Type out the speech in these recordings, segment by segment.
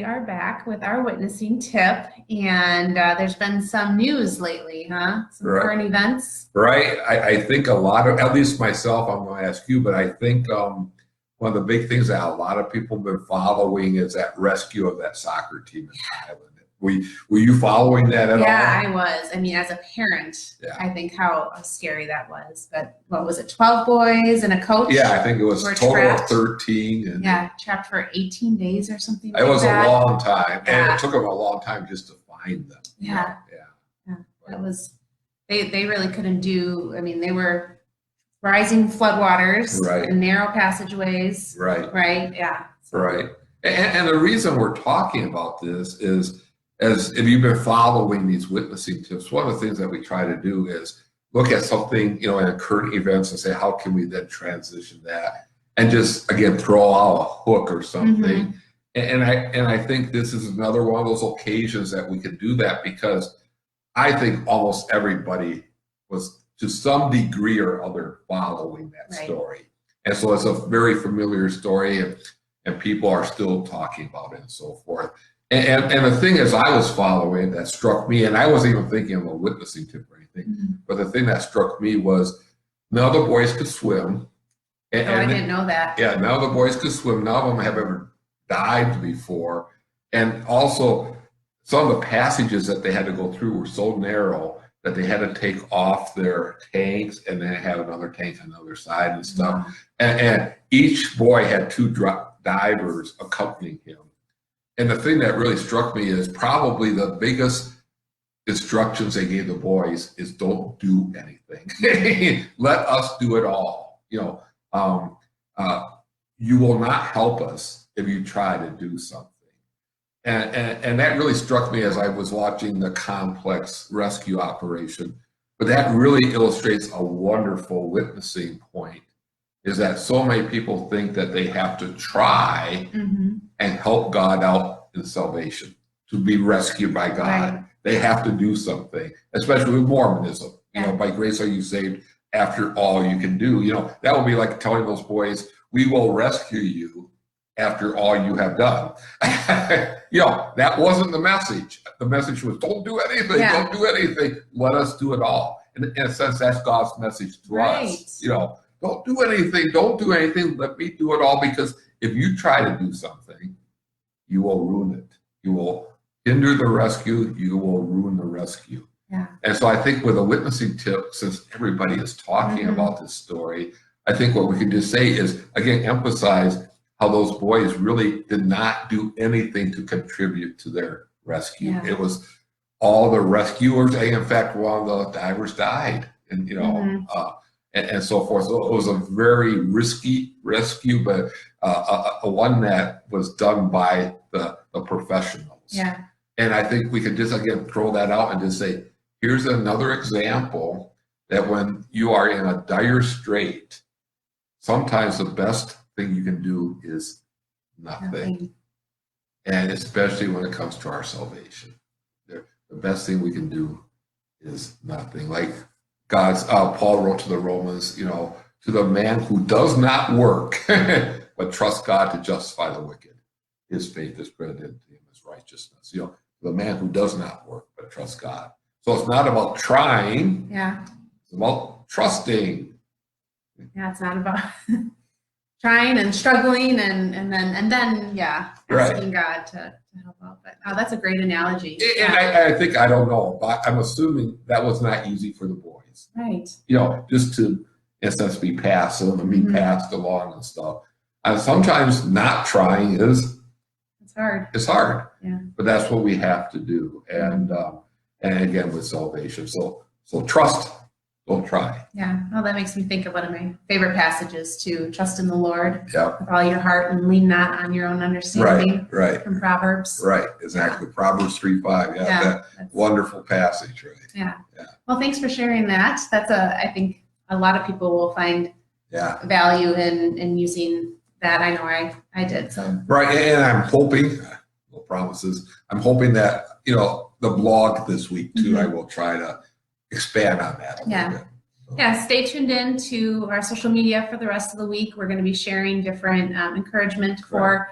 are back with our witnessing tip, and there's been some news lately, huh? Some current events. Right. I think a lot of, at least myself, I'm going to ask you, but I think one of the big things that a lot of people have been following is that rescue of that soccer team in Thailand. Were you following that at all? Yeah, I was. I mean, as a parent, I think how scary that was. But what was it, 12 boys and a coach? Yeah, I think it was total of 13. And yeah, trapped for 18 days or something like that. It was a long time. And it took them a long time just to find them. Yeah. That was, they really couldn't do, I mean, they were rising floodwaters and narrow passageways. Right. Yeah. Right. And the reason we're talking about this is, as if you've been following these witnessing tips, one of the things that we try to do is look at something, in a current events and say, how can we then transition that? And just, again, throw out a hook or something. And I think this is another one of those occasions that we can do that, because I think almost everybody was to some degree or other following that story. And so it's a very familiar story, and people are still talking about it and so forth. And the thing is, I was following that struck me, and I wasn't even thinking of a witnessing tip or anything, but the thing that struck me was none of the boys could swim. And I didn't know that. Yeah, none of the boys could swim. None of them have ever dived before. And also, some of the passages that they had to go through were so narrow that they had to take off their tanks and then have another tank on the other side and stuff. And each boy had two divers accompanying him. And the thing that really struck me is probably the biggest instructions they gave the boys is don't do anything. Let us do it all. You will not help us if you try to do something. And that really struck me as I was watching the complex rescue operation. But that really illustrates a wonderful witnessing point, is that so many people think that they have to try and help God out in salvation, to be rescued by God. They have to do something, especially with Mormonism. By grace are you saved after all you can do. That would be like telling those boys, we will rescue you after all you have done. That wasn't the message. The message was, don't do anything, don't do anything. Let us do it all. In a sense, that's God's message to us. Don't do anything. Don't do anything. Let me do it all. Because if you try to do something, you will ruin it. You will hinder the rescue. You will ruin the rescue. And so I think with a witnessing tip, since everybody is talking about this story, I think what we can just say is, again, emphasize how those boys really did not do anything to contribute to their rescue. It was all the rescuers. And in fact, one of the divers died. And, and so forth. So it was a very risky rescue, but a one that was done by the professionals. And I think we could just, again, throw that out and just say, here's another example that when you are in a dire strait, sometimes the best thing you can do is nothing. And especially when it comes to our salvation. The best thing we can do is nothing. Like Paul wrote to the Romans, to the man who does not work, but trusts God to justify the wicked, his faith is credited to him as righteousness. The man who does not work, but trusts God. So it's not about trying. It's about trusting. It's not about trying and struggling and then asking God to help out. But that's a great analogy. And I think, I don't know, but I'm assuming that was not easy for the boys. Just to, in a sense, be passive and be passed along and stuff. And sometimes not trying is hard. It's hard. But that's what we have to do. And again, with salvation. So trust. Don't try. Well, that makes me think of one of my favorite passages to trust in the Lord with all your heart and lean not on your own understanding. From Proverbs. Exactly. Proverbs 3:5. That wonderful passage. Well, thanks for sharing that. That's I think a lot of people will find value in using that. I know I did. So. And I'm hoping, no promises, I'm hoping that, the blog this week too, I will try to expand on that a little bit. Stay tuned in to our social media for the rest of the week. We're going to be sharing different encouragement for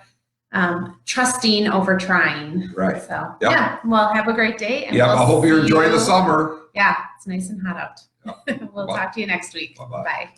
trusting over trying. Right. So Yep. yeah, well, have a great day. And Yeah, we'll I hope you're see enjoying the you- summer. Yeah, it's nice and hot out. Yep. We'll Bye. talk to you next week. Bye-bye. Bye.